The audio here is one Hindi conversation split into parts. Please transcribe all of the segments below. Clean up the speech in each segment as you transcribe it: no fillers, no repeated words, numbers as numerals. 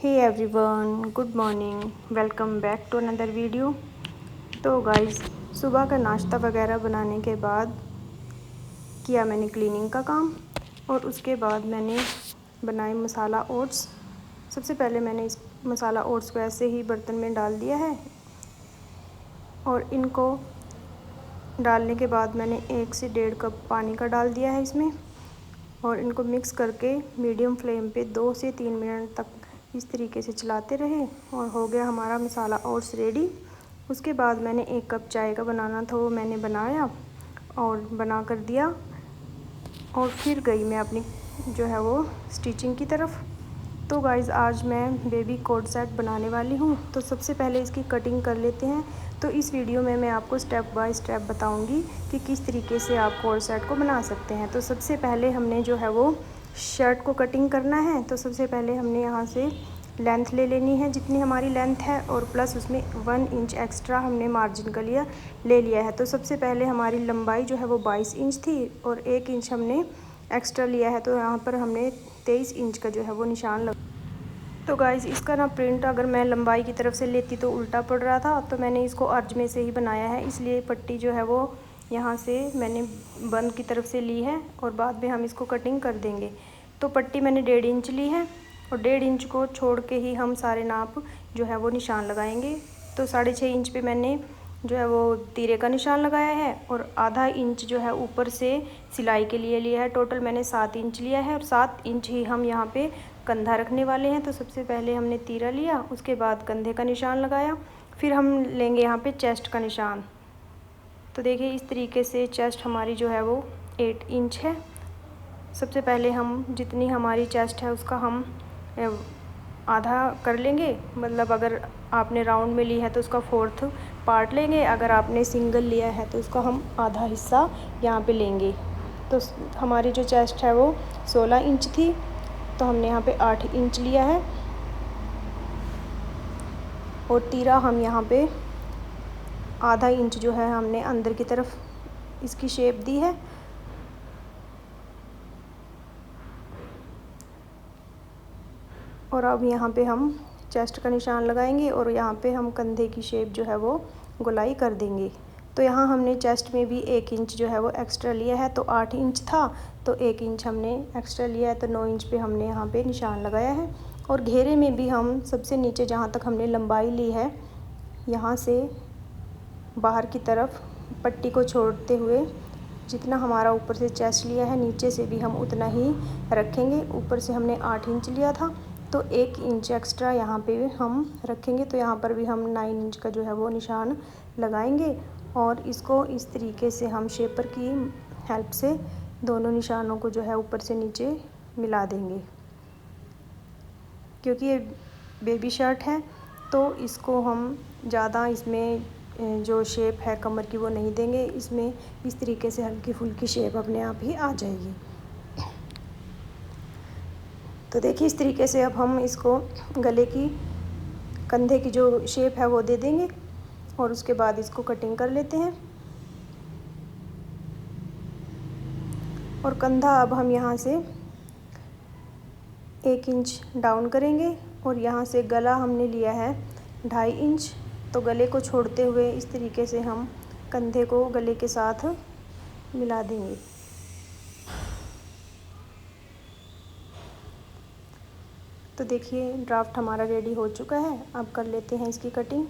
Hey everyone, good morning. Welcome back to another video. तो गाइस, सुबह का नाश्ता वगैरह बनाने के बाद किया मैंने क्लीनिंग का काम और उसके बाद मैंने बनाए मसाला ओट्स। सबसे पहले मैंने इस मसाला ओट्स को ऐसे ही बर्तन में डाल दिया है और इनको डालने के बाद मैंने 1 से 1.5 कप पानी का डाल दिया है इसमें और इनको मिक्स करके मीडियम फ्लेम पे 2 से 3 मिनट तक इस तरीके से चलाते रहे और हो गया हमारा मसाला ओट्स रेडी। उसके बाद मैंने 1 कप चाय का बनाना था, वो मैंने बनाया और बना कर दिया और फिर गई मैं अपनी जो है वो स्टिचिंग की तरफ। तो गाइज़, आज मैं बेबी कोट सेट बनाने वाली हूँ। तो सबसे पहले इसकी कटिंग कर लेते हैं। तो इस वीडियो में मैं आपको स्टेप बाय स्टेप बताऊँगी कि किस तरीके से आप कोट सेट को बना सकते हैं। तो सबसे पहले हमने जो है वो शर्ट को कटिंग करना है। तो सबसे पहले हमने यहाँ से लेंथ ले लेनी है जितनी हमारी लेंथ है और प्लस उसमें 1 इंच एक्स्ट्रा हमने मार्जिन का ले लिया है। तो सबसे पहले हमारी लंबाई जो है वो 22 इंच थी और 1 इंच हमने एक्स्ट्रा लिया है। तो यहाँ पर हमने 23 इंच का जो है वो निशान लगा। तो गाइज़, इसका ना प्रिंट अगर मैं लंबाई की तरफ से लेती तो उल्टा पड़ रहा था, तो मैंने इसको अर्ज में से ही बनाया है। इसलिए पट्टी जो है वो यहाँ से मैंने बंद की तरफ से ली है और बाद में हम इसको कटिंग कर देंगे। तो पट्टी मैंने 1.5 इंच ली है और 1.5 इंच को छोड़ के ही हम सारे नाप जो है वो निशान लगाएंगे। तो 6.5 इंच पे मैंने जो है वो तीरे का निशान लगाया है और आधा इंच जो है ऊपर से सिलाई के लिए लिया है। टोटल मैंने 7 इंच लिया है और 7 इंच ही हम यहाँ पे कंधा रखने वाले हैं। तो सबसे पहले हमने तीरा लिया, उसके बाद कंधे का निशान लगाया, फिर हम लेंगे यहाँ पे चेस्ट का निशान। तो देखिए, इस तरीके से चेस्ट हमारी जो है वो 8 इंच है। सबसे पहले हम जितनी हमारी चेस्ट है उसका हम आधा कर लेंगे। मतलब अगर आपने राउंड में ली है तो उसका 4th पार्ट लेंगे, अगर आपने सिंगल लिया है तो उसका हम आधा हिस्सा यहाँ पे लेंगे। तो हमारी जो चेस्ट है वो 16 इंच थी, तो हमने यहाँ पे 8 इंच लिया है और तीरा हम यहाँ पे आधा इंच जो है हमने अंदर की तरफ इसकी शेप दी है। और अब यहाँ पे हम चेस्ट का निशान लगाएंगे और यहाँ पे हम कंधे की शेप जो है वो गोलाई कर देंगे। तो यहाँ हमने चेस्ट में भी 1 इंच जो है वो एक्स्ट्रा लिया है। तो 8 इंच था तो 1 इंच हमने एक्स्ट्रा लिया है, तो 9 इंच पे हमने यहाँ पे निशान लगाया है। और घेरे में भी हम सबसे नीचे जहाँ तक हमने लंबाई ली है, यहाँ से बाहर की तरफ पट्टी को छोड़ते हुए जितना हमारा ऊपर से चेस्ट लिया है, नीचे से भी हम उतना ही रखेंगे। ऊपर से हमने 8 इंच लिया था तो 1 इंच एक्स्ट्रा यहाँ पे हम रखेंगे। तो यहाँ पर भी हम 9 इंच का जो है वो निशान लगाएंगे और इसको इस तरीके से हम शेपर की हेल्प से दोनों निशानों को जो है ऊपर से नीचे मिला देंगे। क्योंकि ये बेबी शर्ट है तो इसको हम ज़्यादा इसमें जो शेप है कमर की वो नहीं देंगे। इसमें इस तरीके से हल्की फुल्की शेप अपने आप ही आ जाएगी। तो देखिए, इस तरीके से अब हम इसको गले की कंधे की जो शेप है वो दे देंगे और उसके बाद इसको कटिंग कर लेते हैं। और कंधा अब हम यहाँ से 1 इंच डाउन करेंगे और यहाँ से गला हमने लिया है 2.5 इंच। तो गले को छोड़ते हुए इस तरीके से हम कंधे को गले के साथ मिला देंगे। तो देखिए, ड्राफ्ट हमारा रेडी हो चुका है। अब कर लेते हैं इसकी कटिंग।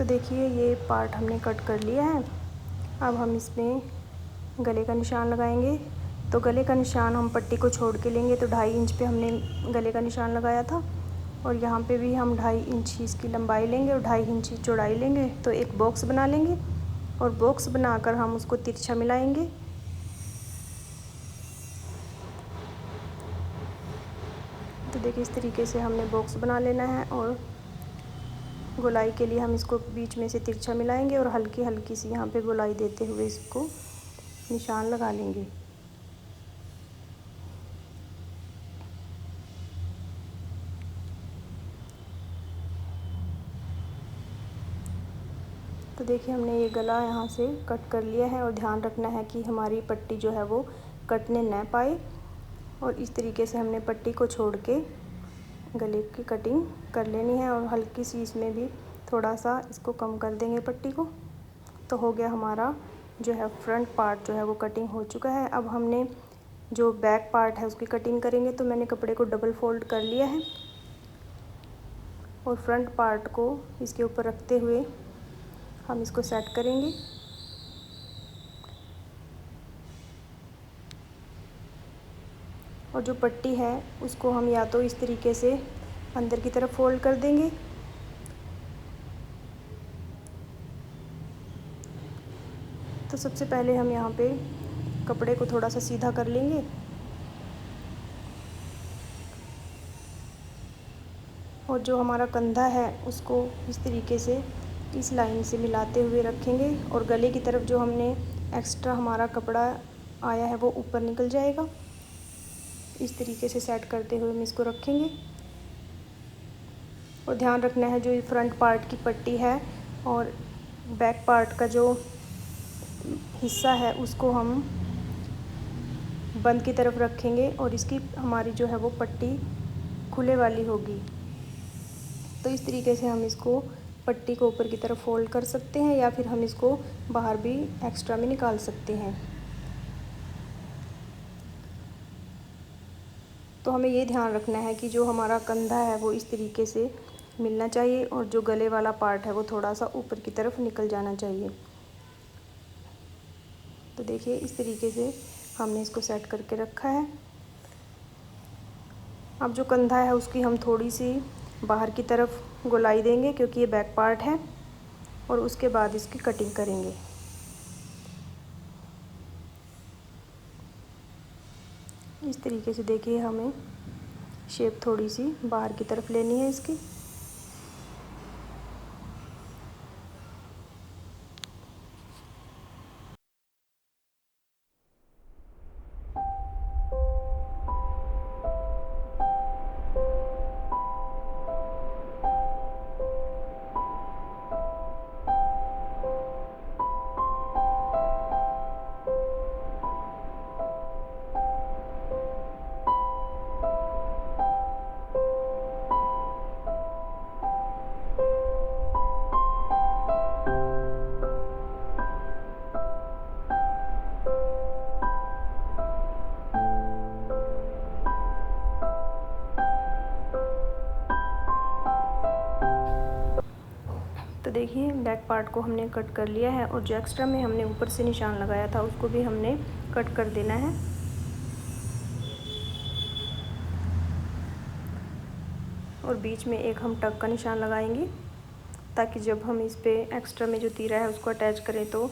देखिए ये पार्ट हमने कट कर लिया है। अब हम इसमें गले का निशान लगाएंगे। तो गले का निशान हम पट्टी को छोड़ के लेंगे। तो 2.5 इंच पे हमने गले का निशान लगाया था और यहाँ पे भी हम 2.5 इंच इसकी लंबाई लेंगे और 2.5 इंच चौड़ाई लेंगे। तो एक बॉक्स बना लेंगे और बॉक्स बनाकर हम उसको तिरछा मिलाएंगे। तो देखिए इस तरीके से हमने बॉक्स बना लेना है और गोलाई के लिए हम इसको बीच में से तिरछा मिलाएंगे और हल्की हल्की सी यहाँ पे गोलाई देते हुए इसको निशान लगा लेंगे। तो देखिए हमने ये गला यहाँ से कट कर लिया है और ध्यान रखना है कि हमारी पट्टी जो है वो कटने न पाए। और इस तरीके से हमने पट्टी को छोड़ के गले की कटिंग कर लेनी है और हल्की सी इसमें भी थोड़ा सा इसको कम कर देंगे पट्टी को। तो हो गया हमारा जो है फ्रंट पार्ट जो है वो कटिंग हो चुका है। अब हमने जो बैक पार्ट है उसकी कटिंग करेंगे। तो मैंने कपड़े को डबल फोल्ड कर लिया है और फ्रंट पार्ट को इसके ऊपर रखते हुए हम इसको सेट करेंगे। और जो पट्टी है उसको हम या तो इस तरीके से अंदर की तरफ फोल्ड कर देंगे तो सबसे पहले हम यहाँ पे कपड़े को थोड़ा सा सीधा कर लेंगे और जो हमारा कंधा है उसको इस तरीके से इस लाइन से मिलाते हुए रखेंगे और गले की तरफ जो हमने एक्स्ट्रा हमारा कपड़ा आया है वो ऊपर निकल जाएगा। इस तरीके से सेट करते हुए हम इसको रखेंगे और ध्यान रखना है जो फ्रंट पार्ट की पट्टी है और बैक पार्ट का जो हिस्सा है उसको हम बंद की तरफ रखेंगे और इसकी हमारी जो है वो पट्टी खुले वाली होगी। तो इस तरीके से हम इसको पट्टी को ऊपर की तरफ फोल्ड कर सकते हैं या फिर हम इसको बाहर भी एक्स्ट्रा में निकाल सकते हैं। तो हमें ये ध्यान रखना है कि जो हमारा कंधा है वो इस तरीके से मिलना चाहिए और जो गले वाला पार्ट है वो थोड़ा सा ऊपर की तरफ निकल जाना चाहिए। तो देखिए इस तरीके से हमने इसको सेट करके रखा है। अब जो कंधा है उसकी हम थोड़ी सी बाहर की तरफ गोलाई देंगे क्योंकि ये बैक पार्ट है और उसके बाद इसकी कटिंग करेंगे। इस तरीके से देखिए हमें शेप थोड़ी सी बाहर की तरफ लेनी है इसकी। तो देखिए बैक पार्ट को हमने कट कर लिया है और जो एक्स्ट्रा में हमने ऊपर से निशान लगाया था उसको भी हमने कट कर देना है। और बीच में एक हम टक का निशान लगाएंगे ताकि जब हम इस पे एक्स्ट्रा में जो तीरा है उसको अटैच करें तो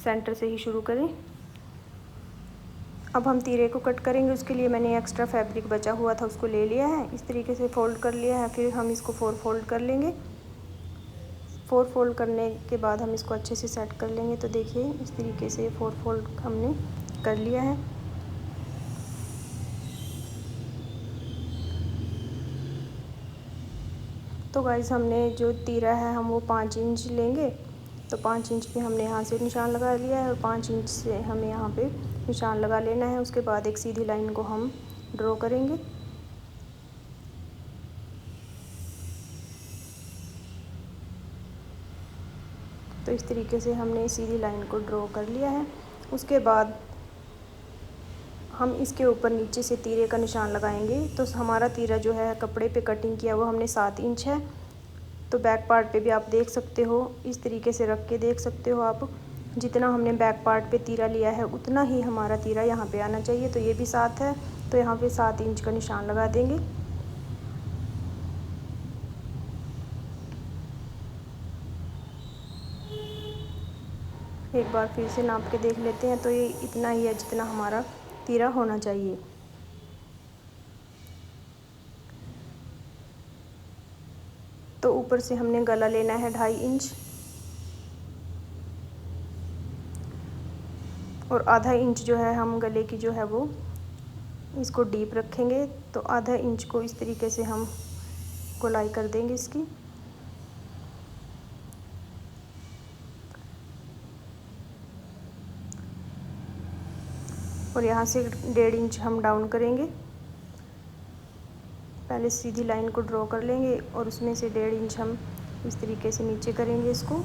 सेंटर से ही शुरू करें। अब हम तीरे को कट करेंगे। उसके लिए मैंने एक्स्ट्रा फैब्रिक बचा हुआ था उसको ले लिया है, इस तरीके से फ़ोल्ड कर लिया है। फिर हम इसको 4 फोल्ड कर लेंगे। 4 फोल्ड करने के बाद हम इसको अच्छे से सेट कर लेंगे। तो देखिए इस तरीके से 4 फोल्ड हमने कर लिया है। तो गाइस हमने जो तीरा है हम वो 5 इंच लेंगे। तो 5 इंच पे हमने यहाँ से निशान लगा लिया है और 5 इंच से हमें यहाँ पे निशान लगा लेना है। उसके बाद एक सीधी लाइन को हम ड्रॉ करेंगे। तो इस तरीके से हमने सीधी लाइन को ड्रॉ कर लिया है। उसके बाद हम इसके ऊपर नीचे से तीरे का निशान लगाएंगे। तो हमारा तीरा जो है कपड़े पे कटिंग किया वो हमने 7 इंच है तो बैक पार्ट पे भी आप देख सकते हो, इस तरीके से रख के देख सकते हो आप। जितना हमने बैक पार्ट पे तीरा लिया है उतना ही हमारा तीरा यहाँ पे आना चाहिए। तो ये भी 7 है, तो यहाँ पे 7 इंच का निशान लगा देंगे। एक बार फिर से नाप के देख लेते हैं, तो ये इतना ही है जितना हमारा तीरा होना चाहिए। तो ऊपर से हमने गला लेना है 2.5 इंच और आधा इंच जो है हम गले की जो है वो इसको डीप रखेंगे। तो आधा इंच को इस तरीके से हम गोलाई कर देंगे इसकी। और यहाँ से 1.5 इंच हम डाउन करेंगे। पहले सीधी लाइन को ड्रॉ कर लेंगे और उसमें से 1.5 इंच हम इस तरीके से नीचे करेंगे इसको,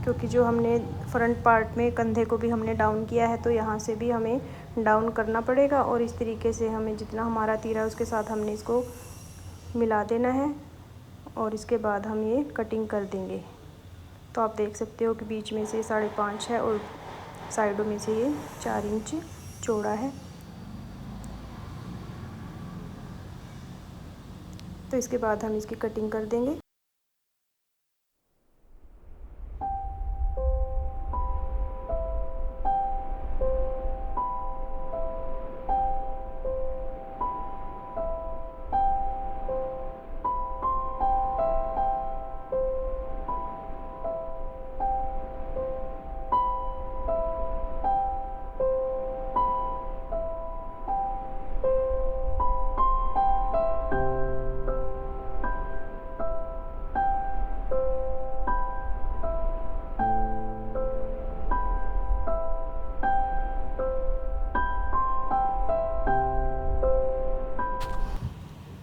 क्योंकि जो हमने फ्रंट पार्ट में कंधे को भी हमने डाउन किया है, तो यहाँ से भी हमें डाउन करना पड़ेगा। और इस तरीके से हमें जितना हमारा तीरा है उसके साथ हमने इसको मिला देना है और इसके बाद हम ये कटिंग कर देंगे। तो आप देख सकते हो कि बीच में से 5.5 है और साइडों में से ये 4 इंच चौड़ा है। तो इसके बाद हम इसकी कटिंग कर देंगे।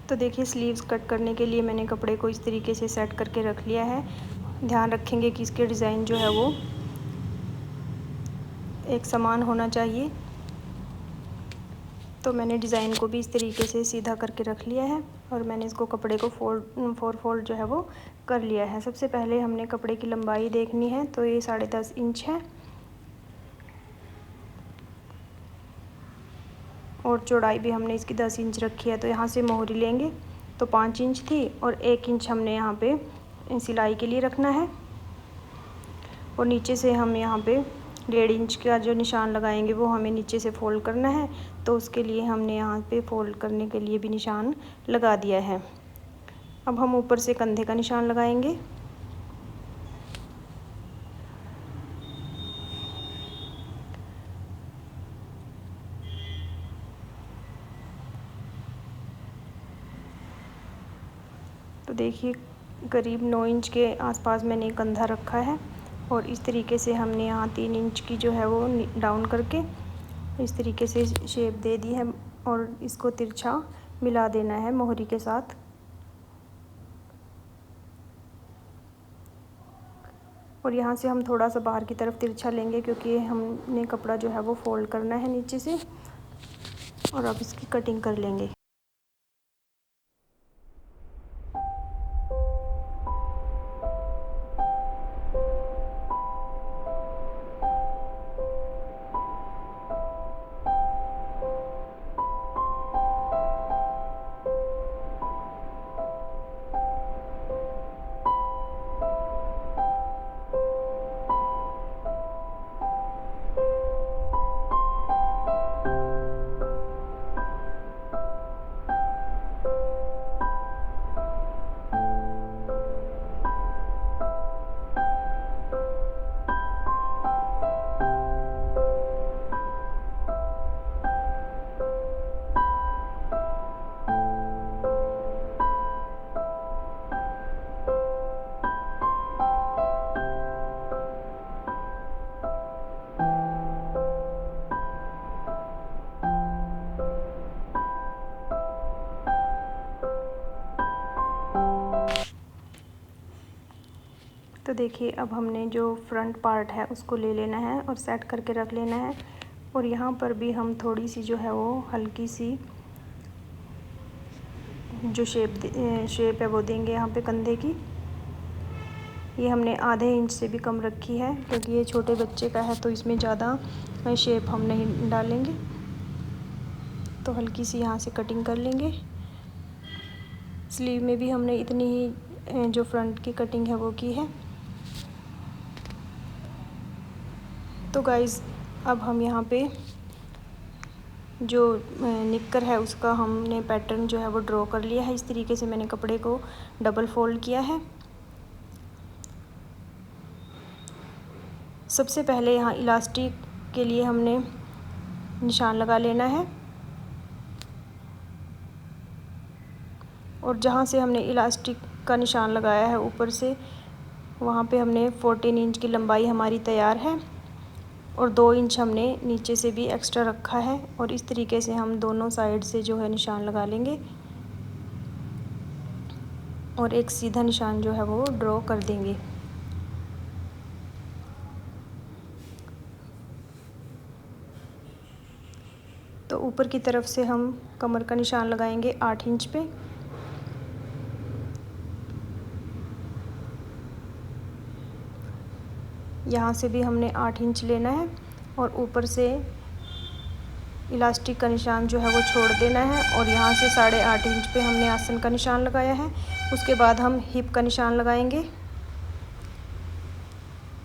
तो देखिए, स्लीव्स कट करने के लिए मैंने कपड़े को इस तरीके से सेट करके रख लिया है। ध्यान रखेंगे कि इसके डिज़ाइन जो है वो एक समान होना चाहिए। तो मैंने डिज़ाइन को भी इस तरीके से सीधा करके रख लिया है और मैंने इसको कपड़े को फोर फोल्ड जो है वो कर लिया है। सबसे पहले हमने कपड़े की लंबाई देखनी है, तो ये 10.5 इंच है और चौड़ाई भी हमने इसकी 10 इंच रखी है। तो यहाँ से मोहरी लेंगे, तो 5 इंच थी और 1 इंच हमने यहाँ पे सिलाई के लिए रखना है। और नीचे से हम यहाँ पे 1.5 इंच का जो निशान लगाएंगे वो हमें नीचे से फोल्ड करना है। तो उसके लिए हमने यहाँ पे फोल्ड करने के लिए भी निशान लगा दिया है। अब हम ऊपर से कंधे का निशान लगाएंगे। तो देखिए, करीब 9 इंच के आसपास मैंने कंधा रखा है और इस तरीके से हमने यहाँ 3 इंच की जो है वो डाउन करके इस तरीके से शेप दे दी है और इसको तिरछा मिला देना है मोहरी के साथ। और यहाँ से हम थोड़ा सा बाहर की तरफ तिरछा लेंगे, क्योंकि हमने कपड़ा जो है वो फोल्ड करना है नीचे से। और अब इसकी कटिंग कर लेंगे। तो देखिए, अब हमने जो फ्रंट पार्ट है उसको ले लेना है और सेट करके रख लेना है। और यहाँ पर भी हम थोड़ी सी जो है वो हल्की सी जो शेप है वो देंगे यहाँ पे कंधे की। ये हमने आधे इंच से भी कम रखी है क्योंकि ये छोटे बच्चे का है, तो इसमें ज़्यादा शेप हम नहीं डालेंगे। तो हल्की सी यहाँ से कटिंग कर लेंगे। स्लीव में भी हमने इतनी ही जो फ्रंट की कटिंग है वो की है। तो गाइज़ अब हम यहाँ पे जो निक्कर है उसका हमने पैटर्न जो है वो ड्रॉ कर लिया है। इस तरीके से मैंने कपड़े को डबल फोल्ड किया है। सबसे पहले यहाँ इलास्टिक के लिए हमने निशान लगा लेना है, और जहाँ से हमने इलास्टिक का निशान लगाया है ऊपर से, वहाँ पे हमने 14 इंच की लंबाई हमारी तैयार है, और 2 इंच हमने नीचे से भी एक्स्ट्रा रखा है। और इस तरीके से हम दोनों साइड से जो है निशान लगा लेंगे और एक सीधा निशान जो है वो ड्रॉ कर देंगे। तो ऊपर की तरफ से हम कमर का निशान लगाएंगे 8 इंच पे। यहाँ से भी हमने 8 इंच लेना है और ऊपर से इलास्टिक का निशान जो है वो छोड़ देना है, और यहाँ से 8.5 इंच पे हमने आसन का निशान लगाया है। उसके बाद हम हिप का निशान लगाएंगे।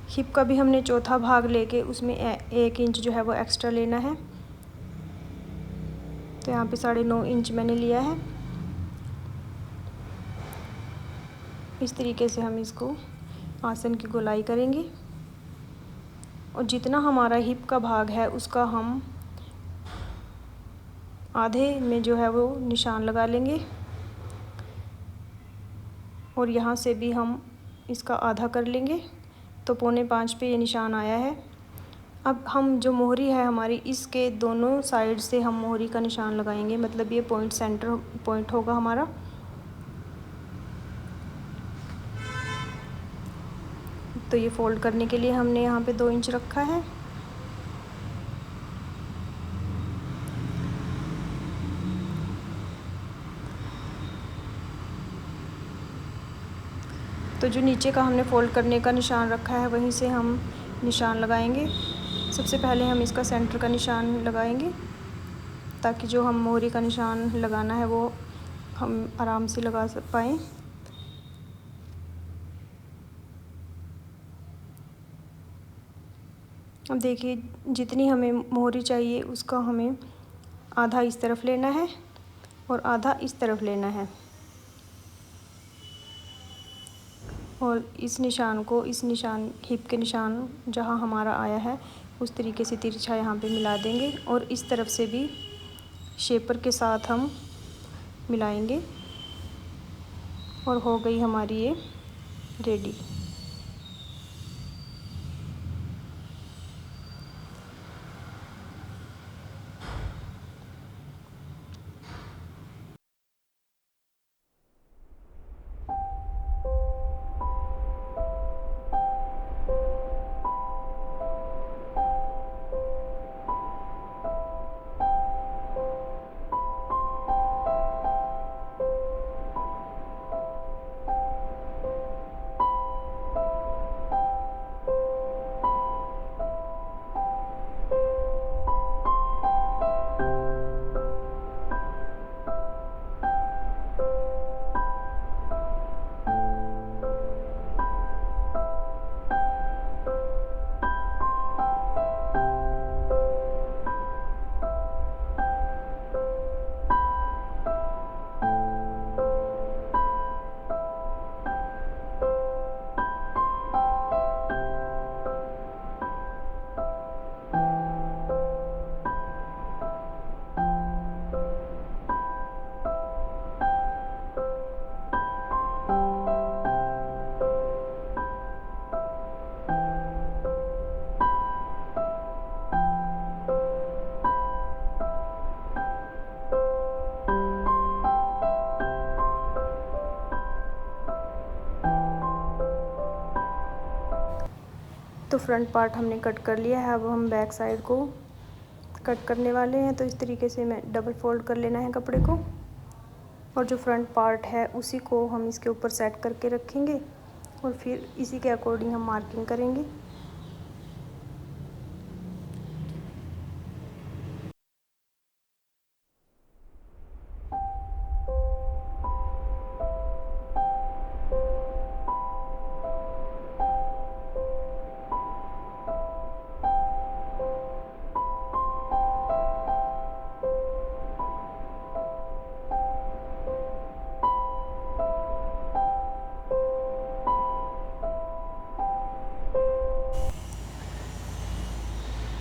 हिप का भी हमने चौथा भाग लेके उसमें 1 इंच जो है वो एक्स्ट्रा लेना है। तो यहाँ पे 9.5 इंच मैंने लिया है। इस तरीके से हम इसको आसन की गोलाई करेंगे, और जितना हमारा हिप का भाग है उसका हम आधे में जो है वो निशान लगा लेंगे, और यहाँ से भी हम इसका आधा कर लेंगे। तो 4.25 पे ये निशान आया है। अब हम जो मोहरी है हमारी, इसके दोनों साइड से हम मोहरी का निशान लगाएंगे, मतलब ये पॉइंट सेंटर पॉइंट होगा हमारा। तो ये फोल्ड करने के लिए हमने यहाँ पे 2 इंच रखा है। तो जो नीचे का हमने फोल्ड करने का निशान रखा है वहीं से हम निशान लगाएंगे। सबसे पहले हम इसका सेंटर का निशान लगाएंगे, ताकि जो हम मोहरी का निशान लगाना है वो हम आराम से लगा पाएँ। अब देखिए, जितनी हमें मोहरी चाहिए उसका हमें आधा इस तरफ लेना है और आधा इस तरफ लेना है, और इस निशान को इस निशान हिप के निशान जहाँ हमारा आया है उस तरीके से तिरछा यहाँ पे मिला देंगे, और इस तरफ से भी शेपर के साथ हम मिलाएंगे, और हो गई हमारी ये रेडी। तो फ्रंट पार्ट हमने कट कर लिया है। अब हम बैक साइड को कट करने वाले हैं। तो इस तरीके से मैं डबल फोल्ड कर लेना है कपड़े को। और जो फ्रंट पार्ट है उसी को हम इसके ऊपर सेट करके रखेंगे और फिर इसी के अकॉर्डिंग हम मार्किंग करेंगे।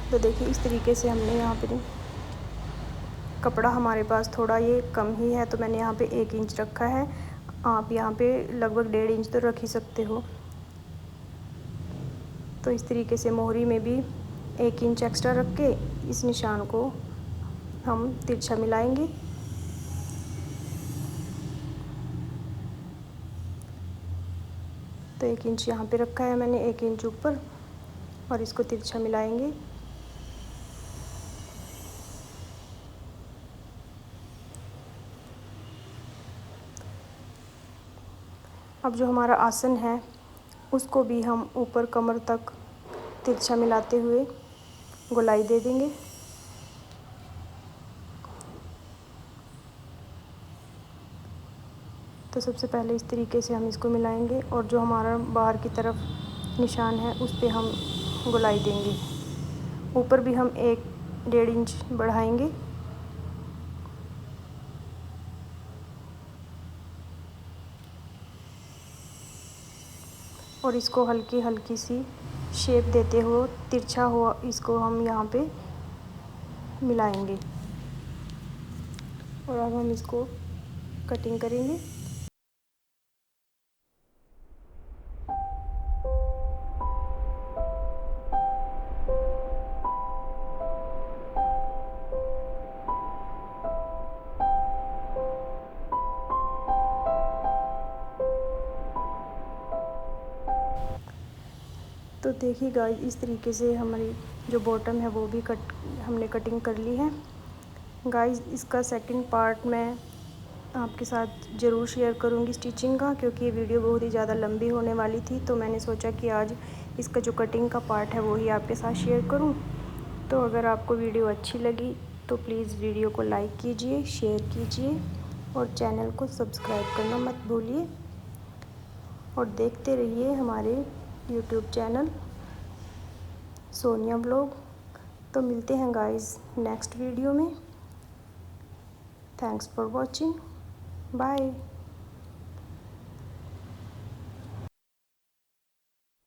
तो देखिए इस तरीके से हमने यहाँ पे कपड़ा हमारे पास थोड़ा ये कम ही है तो मैंने यहाँ पे 1 इंच रखा है। आप यहाँ पे लगभग 1.5 इंच तो रख ही सकते हो। तो इस तरीके से मोहरी में भी 1 इंच एक्स्ट्रा रख के इस निशान को हम तिरछा मिलाएंगे। तो 1 इंच यहाँ पे रखा है मैंने, 1 इंच ऊपर, और इसको तिरछा मिलाएंगे। अब जो हमारा आसन है उसको भी हम ऊपर कमर तक तिरछा मिलाते हुए गोलाई दे देंगे। तो सबसे पहले इस तरीके से हम इसको मिलाएंगे और जो हमारा बाहर की तरफ निशान है उस पे हम गोलाई देंगे। ऊपर भी हम 1-1.5 इंच बढ़ाएंगे। और इसको हल्की हल्की सी शेप देते हुए तिरछा हुआ इसको हम यहाँ पे मिलाएंगे। और अब हम इसको कटिंग करेंगे। तो देखिए गाइस इस तरीके से हमारी जो बॉटम है वो भी हमने कटिंग कर ली है। गाइस इसका सेकंड पार्ट मैं आपके साथ ज़रूर शेयर करूँगी स्टिचिंग का, क्योंकि ये वीडियो बहुत ही ज़्यादा लंबी होने वाली थी। तो मैंने सोचा कि आज इसका जो कटिंग का पार्ट है वो ही आपके साथ शेयर करूँ। तो अगर आपको वीडियो अच्छी लगी तो प्लीज़ वीडियो को लाइक कीजिए, शेयर कीजिए और चैनल को सब्सक्राइब करना मत भूलिए। और देखते रहिए हमारे यूट्यूब चैनल सोनिया ब्लॉग। तो मिलते हैं गाइस नेक्स्ट वीडियो में। Thanks for watching, bye.